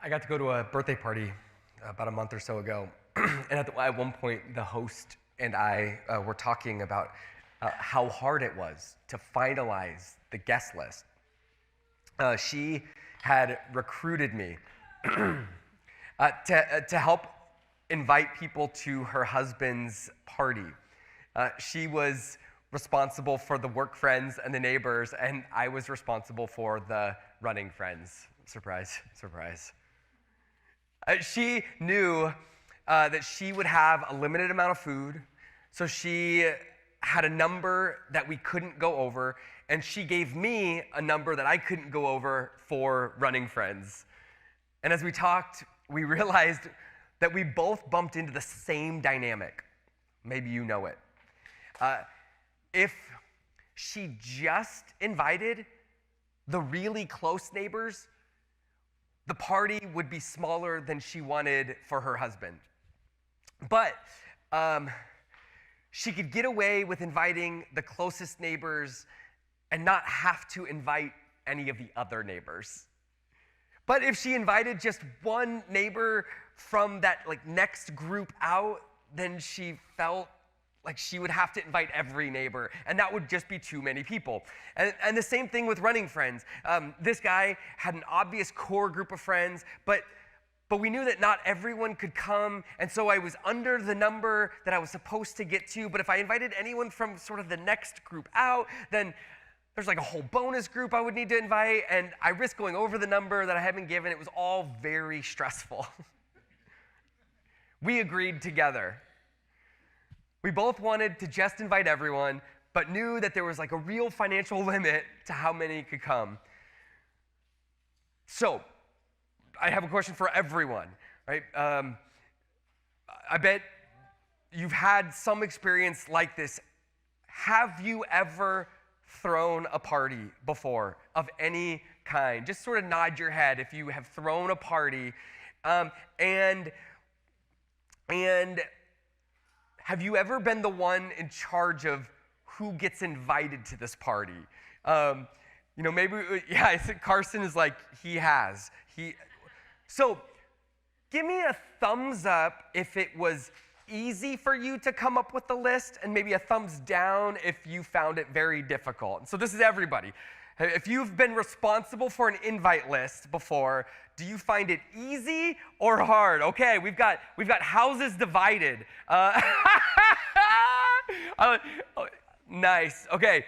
I got to go to a birthday party about a month or so ago, and at one point, the host and I were talking about how hard it was to finalize the guest list. She had recruited me to help invite people to her husband's party. She was responsible for the work friends and the neighbors, and I was responsible for the running friends. Surprise, surprise. She knew that she would have a limited amount of food, so she had a number that we couldn't go over, and she gave me a number that I couldn't go over for running friends. And as we talked, we realized that we both bumped into the same dynamic. Maybe you know it. If she just invited the really close neighbors, the party would be smaller than she wanted for her husband. But she could get away with inviting the closest neighbors and not have to invite any of the other neighbors. But if she invited just one neighbor from that next group out, then she felt like she would have to invite every neighbor, and that would just be too many people. And the same thing with running friends. This guy had an obvious core group of friends, but we knew that not everyone could come, and so I was under the number that I was supposed to get to. But if I invited anyone from sort of the next group out, then there's a whole bonus group I would need to invite, and I risked going over the number that I had been given. It was all very stressful. We agreed together. We both wanted to just invite everyone, but knew that there was a real financial limit to how many could come. So, I have a question for everyone, right? I bet you've had some experience like this. Have you ever thrown a party before of any kind? Just sort of nod your head if you have thrown a party. And have you ever been the one in charge of who gets invited to this party? Maybe, I think Carson is he has. So give me a thumbs up if it was easy for you to come up with the list, and maybe a thumbs down if you found it very difficult. And so this is everybody. If you've been responsible for an invite list before, do you find it easy or hard? Okay, we've got houses divided. Nice. Okay,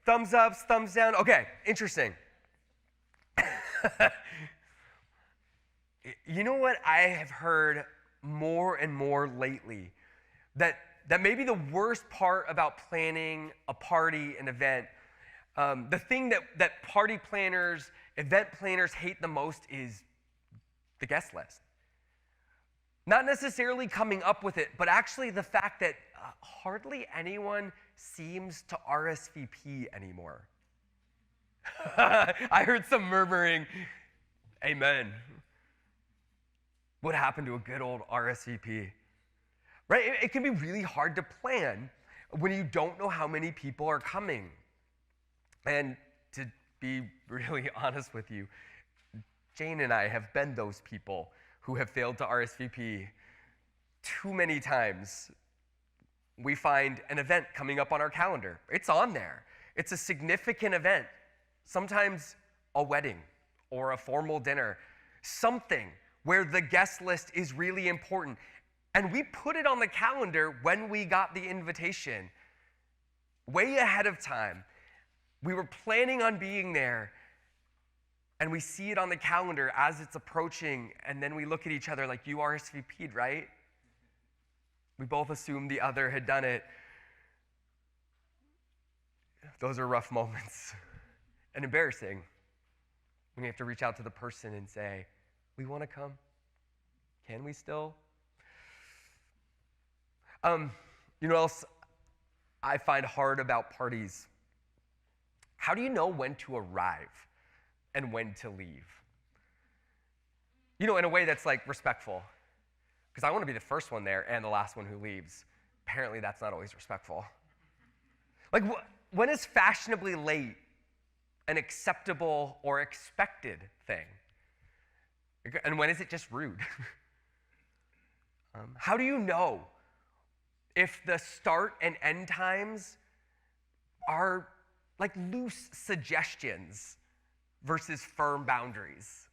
thumbs ups, thumbs down. Okay, interesting. You know what I have heard more and more lately? That maybe the worst part about planning a party, an event, the thing that party planners, event planners hate the most is the guest list. Not necessarily coming up with it, but actually the fact that hardly anyone seems to RSVP anymore. I heard some murmuring, amen. What happened to a good old RSVP? Right? It can be really hard to plan when you don't know how many people are coming. And to be really honest with you, Jane and I have been those people who have failed to RSVP too many times. We find an event coming up on our calendar. It's on there. It's a significant event. Sometimes a wedding or a formal dinner. Something where the guest list is really important. And we put it on the calendar when we got the invitation, way ahead of time. We were planning on being there, and we see it on the calendar as it's approaching, and then we look at each other like, you RSVP'd, right? We both assumed the other had done it. Those are rough moments and embarrassing when you have to reach out to the person and say, we want to come. Can we still? You know what else I find hard about parties? How do you know when to arrive and when to leave? In a way that's respectful. Because I want to be the first one there and the last one who leaves. Apparently that's not always respectful. When is fashionably late an acceptable or expected thing? And when is it just rude? How do you know if the start and end times are like loose suggestions versus firm boundaries?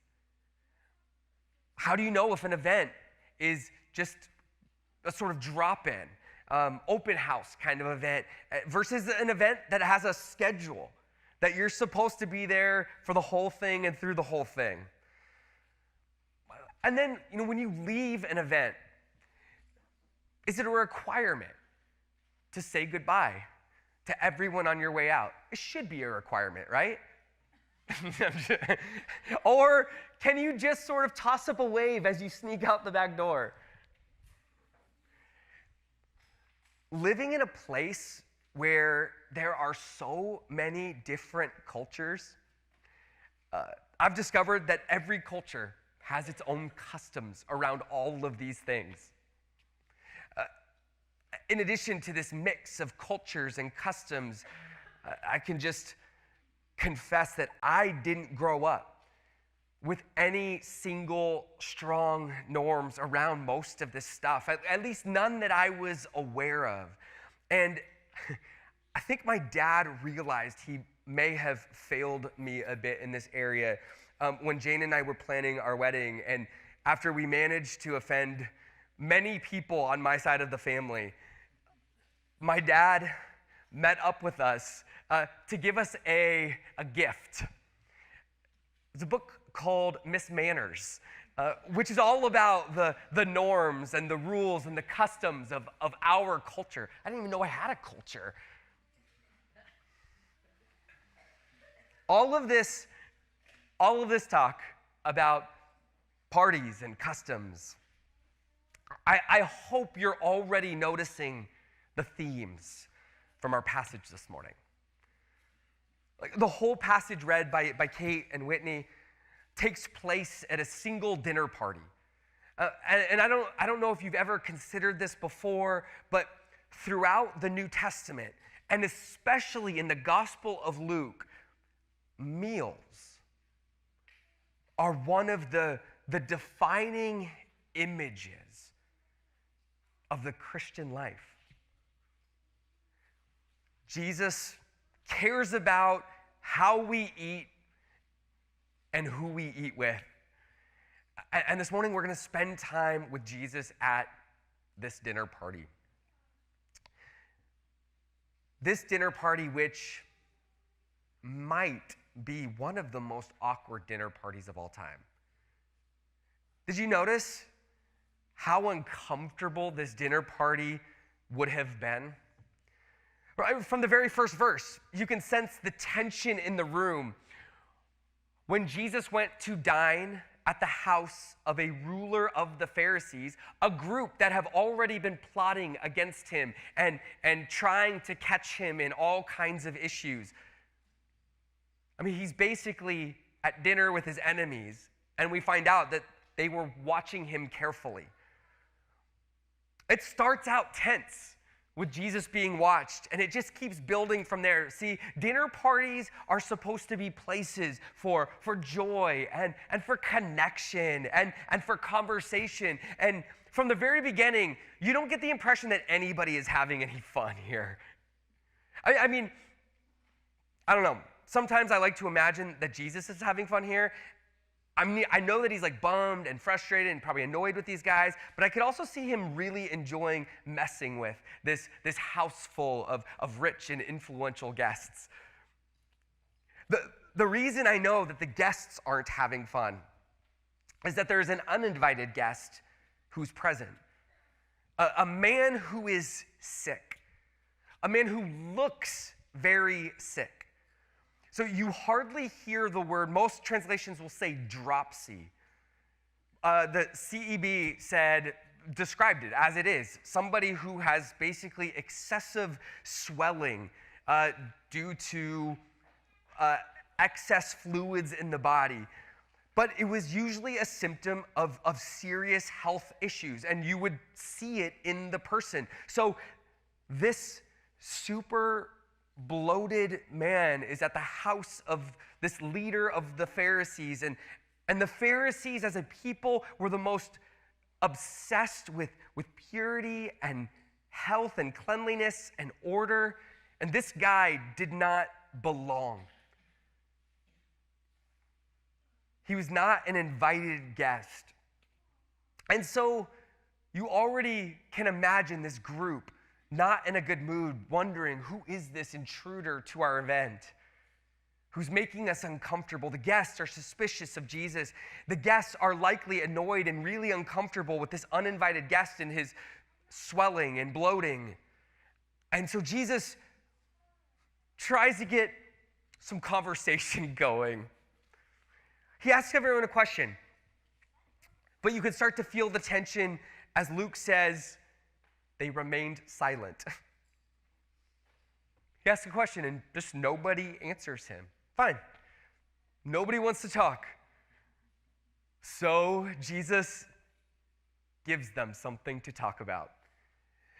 How do you know if an event is just a sort of drop-in, open house kind of event versus an event that has a schedule, that you're supposed to be there for the whole thing and through the whole thing? And then, when you leave an event, is it a requirement to say goodbye to everyone on your way out? It should be a requirement, right? Or can you just sort of toss up a wave as you sneak out the back door? Living in a place where there are so many different cultures, I've discovered that every culture has its own customs around all of these things. In addition to this mix of cultures and customs, I can just confess that I didn't grow up with any single strong norms around most of this stuff, at least none that I was aware of. And I think my dad realized he may have failed me a bit in this area when Jane and I were planning our wedding, and after we managed to offend many people on my side of the family, my dad met up with us to give us a gift. It's a book called Miss Manners, which is all about the norms and the rules and the customs of our culture. I didn't even know I had a culture. All of this talk about parties and customs, I hope you're already noticing the themes from our passage this morning. Like the whole passage read by Kate and Whitney takes place at a single dinner party. And I don't know if you've ever considered this before, but throughout the New Testament, and especially in the Gospel of Luke, meals are one of the defining images of the Christian life. Jesus cares about how we eat and who we eat with. And this morning we're going to spend time with Jesus at this dinner party. This dinner party, which might be one of the most awkward dinner parties of all time. Did you notice how uncomfortable this dinner party would have been? Right from the very first verse, you can sense the tension in the room. When Jesus went to dine at the house of a ruler of the Pharisees, a group that have already been plotting against him and trying to catch him in all kinds of issues. I mean, he's basically at dinner with his enemies, and we find out that they were watching him carefully. It starts out tense with Jesus being watched, and it just keeps building from there. See, dinner parties are supposed to be places for joy and for connection and for conversation. And from the very beginning, you don't get the impression that anybody is having any fun here. I mean, I don't know. Sometimes I like to imagine that Jesus is having fun here. I mean, I know that he's like bummed and frustrated and probably annoyed with these guys, but I could also see him really enjoying messing with this house full of rich and influential guests. The reason I know that the guests aren't having fun is that there's an uninvited guest who's present. A man who is sick. A man who looks very sick. So you hardly hear the word, most translations will say dropsy. The CEB described it as it is. Somebody who has basically excessive swelling due to excess fluids in the body. But it was usually a symptom of serious health issues, and you would see it in the person. So this super bloated man is at the house of this leader of the Pharisees, and And the Pharisees as a people were the most obsessed with purity and health and cleanliness and order. And this guy did not belong. He was not an invited guest. And so you already can imagine this group not in a good mood, wondering, who is this intruder to our event? Who's making us uncomfortable? The guests are suspicious of Jesus. The guests are likely annoyed and really uncomfortable with this uninvited guest and his swelling and bloating. And so Jesus tries to get some conversation going. He asks everyone a question, but you can start to feel the tension as Luke says, they remained silent. He asks a question and just nobody answers him. Fine. Nobody wants to talk. So Jesus gives them something to talk about.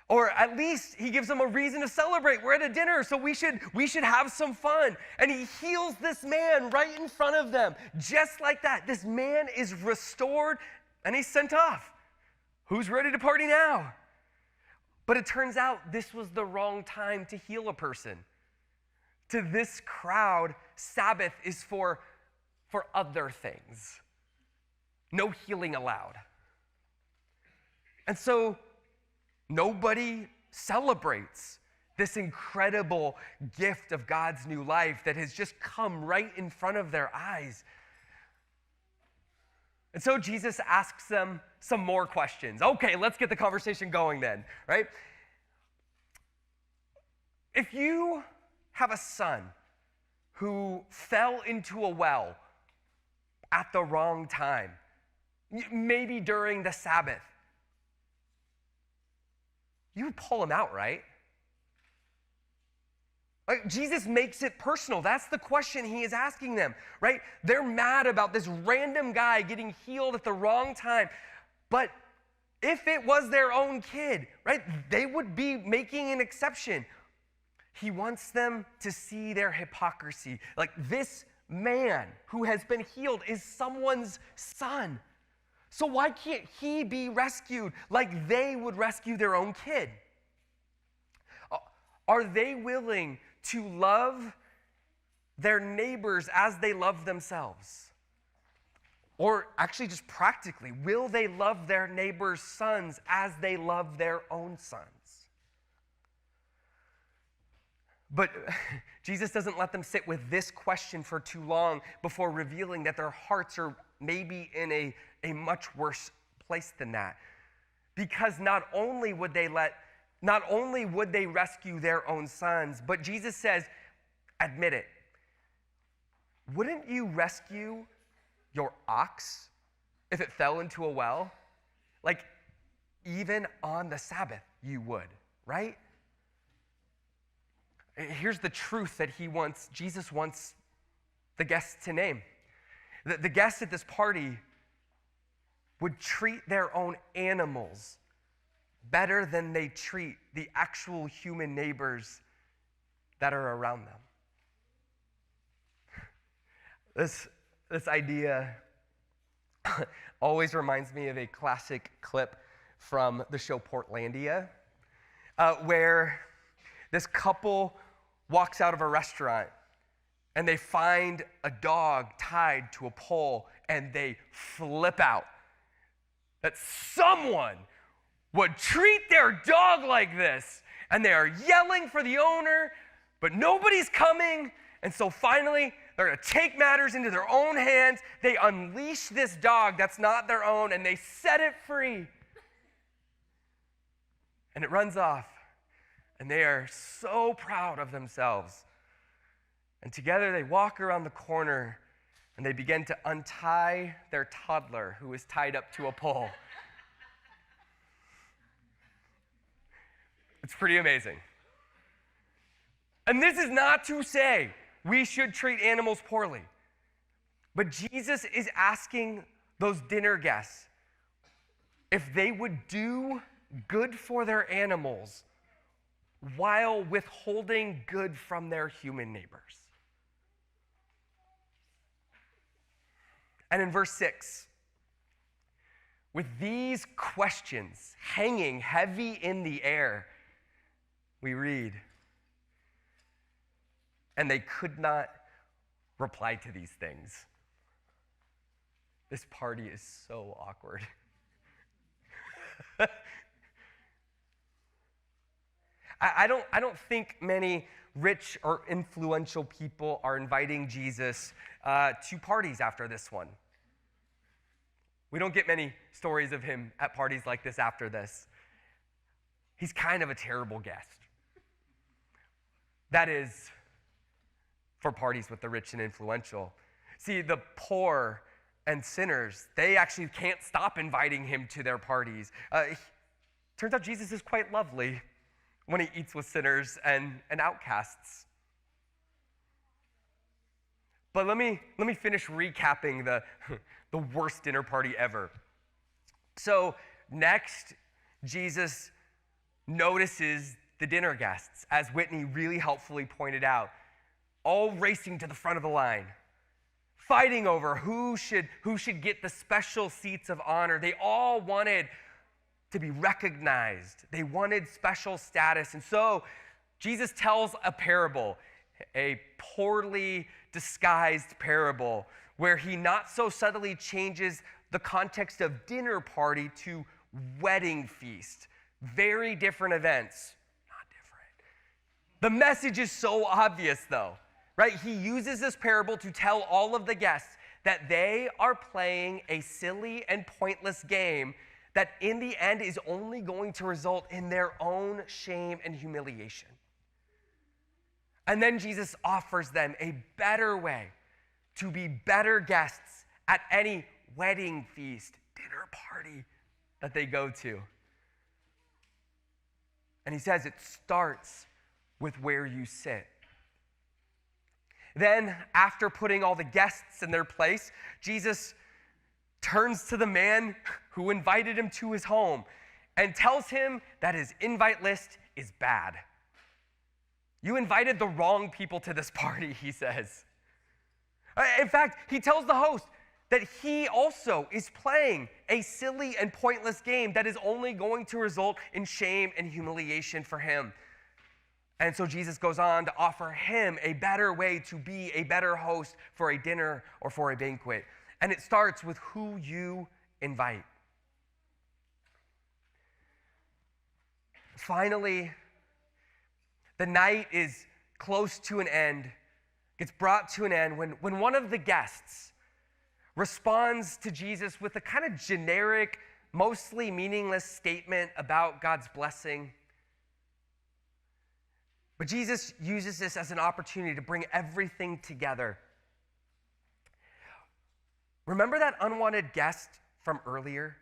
Or at least he gives them a reason to celebrate. We're at a dinner, so we should have some fun. And he heals this man right in front of them. Just like that. This man is restored and he's sent off. Who's ready to party now? But it turns out this was the wrong time to heal a person. To this crowd, Sabbath is for other things. No healing allowed. And so nobody celebrates this incredible gift of God's new life that has just come right in front of their eyes. And so Jesus asks them some more questions. Okay, let's get the conversation going then, right? If you have a son who fell into a well at the wrong time, maybe during the Sabbath, you would pull him out, right? Like, Jesus makes it personal. That's the question he is asking them, right? They're mad about this random guy getting healed at the wrong time. But if it was their own kid, right, they would be making an exception. He wants them to see their hypocrisy. Like, this man who has been healed is someone's son. So why can't he be rescued like they would rescue their own kid? Are they willing to love their neighbors as they love themselves? Or actually just practically, will they love their neighbors' sons as they love their own sons? But Jesus doesn't let them sit with this question for too long before revealing that their hearts are maybe in a much worse place than that. Because not only would they rescue their own sons, but Jesus says, admit it. Wouldn't you rescue your ox if it fell into a well? Like, even on the Sabbath, you would, right? Here's the truth that Jesus wants the guests to name. The guests at this party would treat their own animals better than they treat the actual human neighbors that are around them. This idea always reminds me of a classic clip from the show Portlandia, where this couple walks out of a restaurant and they find a dog tied to a pole and they flip out that someone would treat their dog like this. And they are yelling for the owner, but nobody's coming. And so finally, they're going to take matters into their own hands. They unleash this dog that's not their own and they set it free. And it runs off. And they are so proud of themselves. And together they walk around the corner and they begin to untie their toddler who is tied up to a pole. It's pretty amazing. And this is not to say we should treat animals poorly. But Jesus is asking those dinner guests if they would do good for their animals while withholding good from their human neighbors. And in verse 6, with these questions hanging heavy in the air, we read, and they could not reply to these things. This party is so awkward. I don't think many rich or influential people are inviting Jesus to parties after this one. We don't get many stories of him at parties like this after this. He's kind of a terrible guest. That is, for parties with the rich and influential. See, the poor and sinners, they actually can't stop inviting him to their parties. Turns out Jesus is quite lovely when he eats with sinners and outcasts. But let me finish recapping the worst dinner party ever. So next, Jesus notices the dinner guests, as Whitney really helpfully pointed out, all racing to the front of the line, fighting over who should get the special seats of honor. They all wanted to be recognized. They wanted special status. And so Jesus tells a parable, a poorly disguised parable, where he not so subtly changes the context of dinner party to wedding feast. Very different events. Not different. The message is so obvious, though, right? He uses this parable to tell all of the guests that they are playing a silly and pointless game that in the end is only going to result in their own shame and humiliation. And then Jesus offers them a better way to be better guests at any wedding feast, dinner party that they go to. And he says it starts with where you sit. Then, after putting all the guests in their place, Jesus turns to the man who invited him to his home and tells him that his invite list is bad. You invited the wrong people to this party, he says. In fact, he tells the host that he also is playing a silly and pointless game that is only going to result in shame and humiliation for him. And so Jesus goes on to offer him a better way to be a better host for a dinner or for a banquet. And it starts with who you invite. Finally, the night is close to an end, gets brought to an end when one of the guests responds to Jesus with a kind of generic, mostly meaningless statement about God's blessing. But Jesus uses this as an opportunity to bring everything together. Remember that unwanted guest from earlier?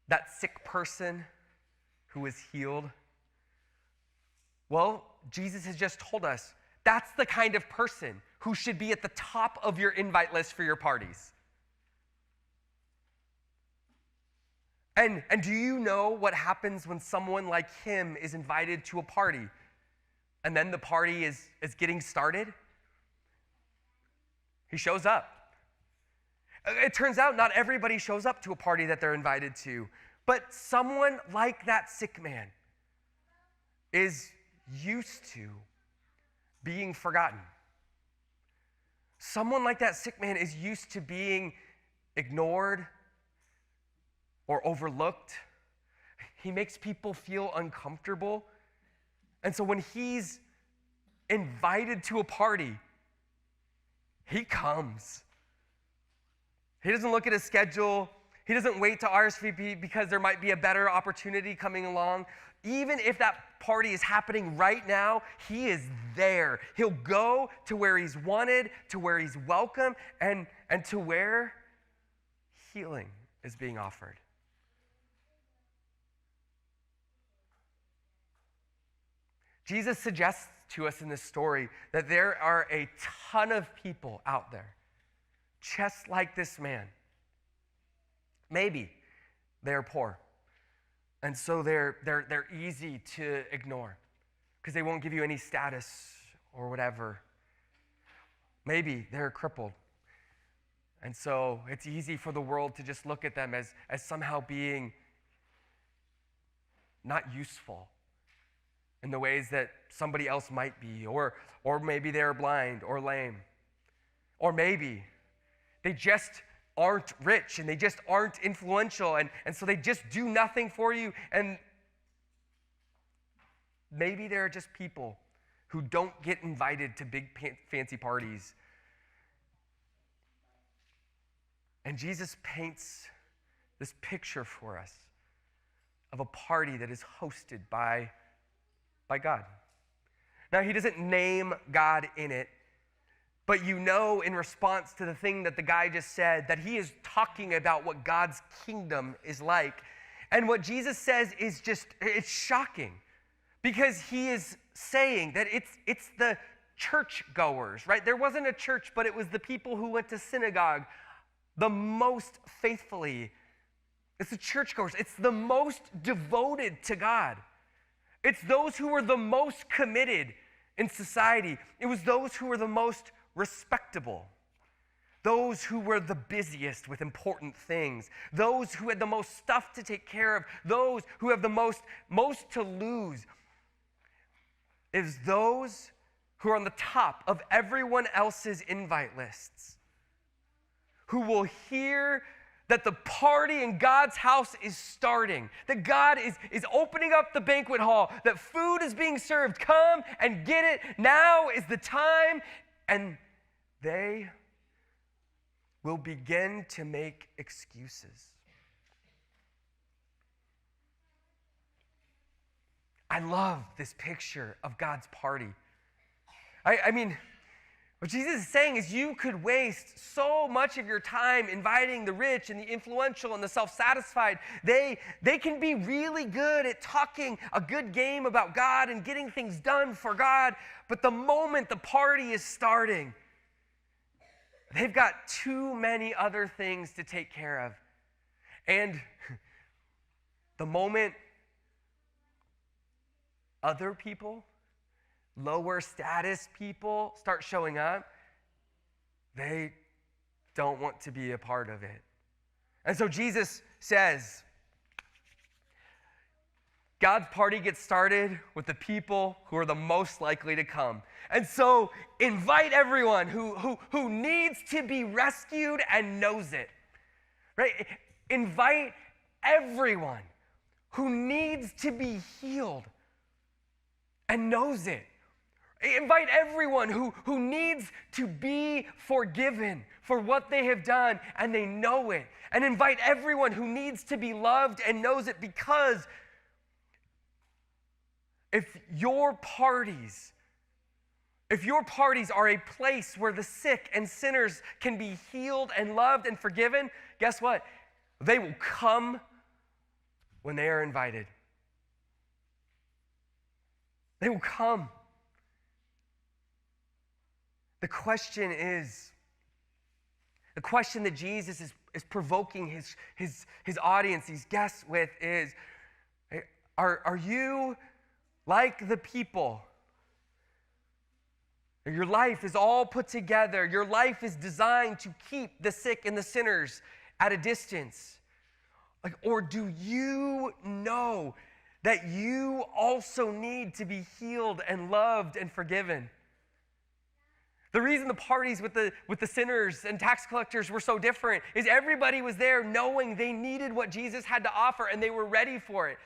That sick person who was healed? Well, Jesus has just told us that's the kind of person who should be at the top of your invite list for your parties. And do you know what happens when someone like him is invited to a party and then the party is getting started? He shows up. It turns out not everybody shows up to a party that they're invited to, but someone like that sick man is used to being forgotten. Someone like that sick man is used to being ignored or overlooked. He makes people feel uncomfortable. And so when he's invited to a party, he comes. He doesn't look at his schedule. He doesn't wait to RSVP because there might be a better opportunity coming along. Even if that party is happening right now, he is there. He'll go to where he's wanted, to where he's welcome, and to where healing is being offered. Jesus suggests to us in this story that there are a ton of people out there, just like this man. Maybe they're poor, and so they're easy to ignore because they won't give you any status or whatever. Maybe they're crippled, And so it's easy for the world to just look at them as somehow being not useful in the ways that somebody else might be, or maybe they're blind or lame, or maybe they just aren't rich and they just aren't influential, and so they just do nothing for you, and maybe they're just people who don't get invited to big fancy parties. And Jesus paints this picture for us of a party that is hosted by God. Now, he doesn't name God in it, but you know in response to the thing that the guy just said that he is talking about what God's kingdom is like. And what Jesus says is just, it's shocking, because he is saying that it's the churchgoers, right? There wasn't a church, but it was the people who went to synagogue the most faithfully. It's the churchgoers. It's the most devoted to God. It's those who were the most committed in society. It was those who were the most respectable. Those who were the busiest with important things. Those who had the most stuff to take care of. Those who have the most to lose. It is those who are on the top of everyone else's invite lists, who will hear that the party in God's house is starting, that God is opening up the banquet hall, that food is being served. Come and get it. Now is the time. And they will begin to make excuses. I love this picture of God's party. I mean, what Jesus is saying is you could waste so much of your time inviting the rich and the influential and the self-satisfied. They can be really good at talking a good game about God and getting things done for God, but the moment the party is starting, they've got too many other things to take care of. And the moment other people, lower status people, start showing up, they don't want to be a part of it. And so Jesus says, God's party gets started with the people who are the most likely to come. And so invite everyone who needs to be rescued and knows it. Right? Invite everyone who needs to be healed and knows it. Invite everyone who needs to be forgiven for what they have done, and they know it. And invite everyone who needs to be loved and knows it, because if your parties are a place where the sick and sinners can be healed and loved and forgiven, guess what? They will come when they are invited. They will come. The question that Jesus is provoking his audience, these guests with, is, are you like the people? Your life is all put together. Your life is designed to keep the sick and the sinners at a distance. Or do you know that you also need to be healed and loved and forgiven? The reason the parties with the sinners and tax collectors were so different is everybody was there knowing they needed what Jesus had to offer, and they were ready for it.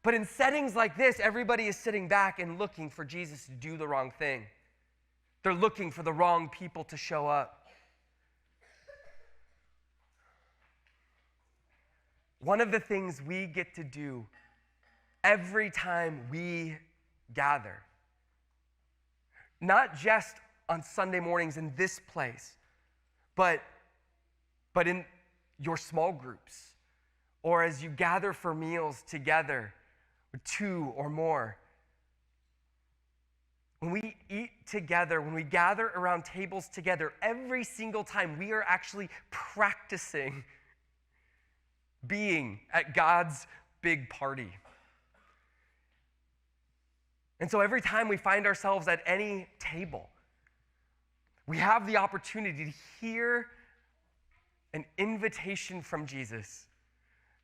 But in settings like this, everybody is sitting back and looking for Jesus to do the wrong thing. They're looking for the wrong people to show up. One of the things we get to do every time we gather, not just on Sunday mornings in this place, but in your small groups, or as you gather for meals together with two or more. When we eat together, when we gather around tables together, every single time we are actually practicing being at God's big party. And so every time we find ourselves at any table, we have the opportunity to hear an invitation from Jesus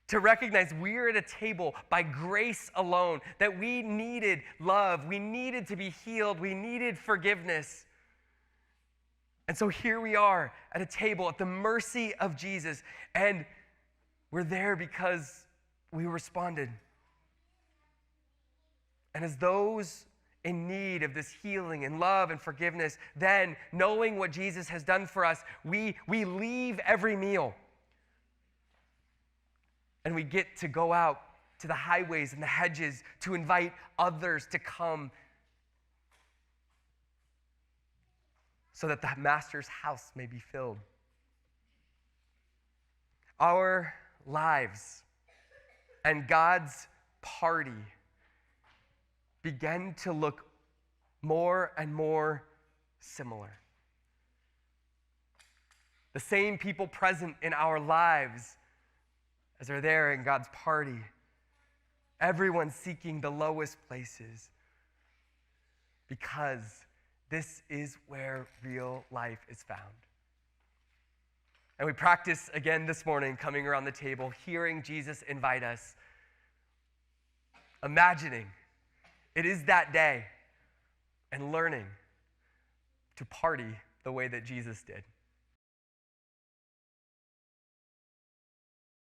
to recognize we're at a table by grace alone, that we needed love, we needed to be healed, we needed forgiveness. And so here we are at a table at the mercy of Jesus, and we're there because we responded. And as those in need of this healing and love and forgiveness, then knowing what Jesus has done for us, we leave every meal. And we get to go out to the highways and the hedges to invite others to come so that the master's house may be filled. Our lives and God's party began to look more and more similar. The same people present in our lives as are there in God's party. Everyone seeking the lowest places, because this is where real life is found. And we practice again this morning, coming around the table, hearing Jesus invite us, imagining it is that day, and learning to party the way that Jesus did.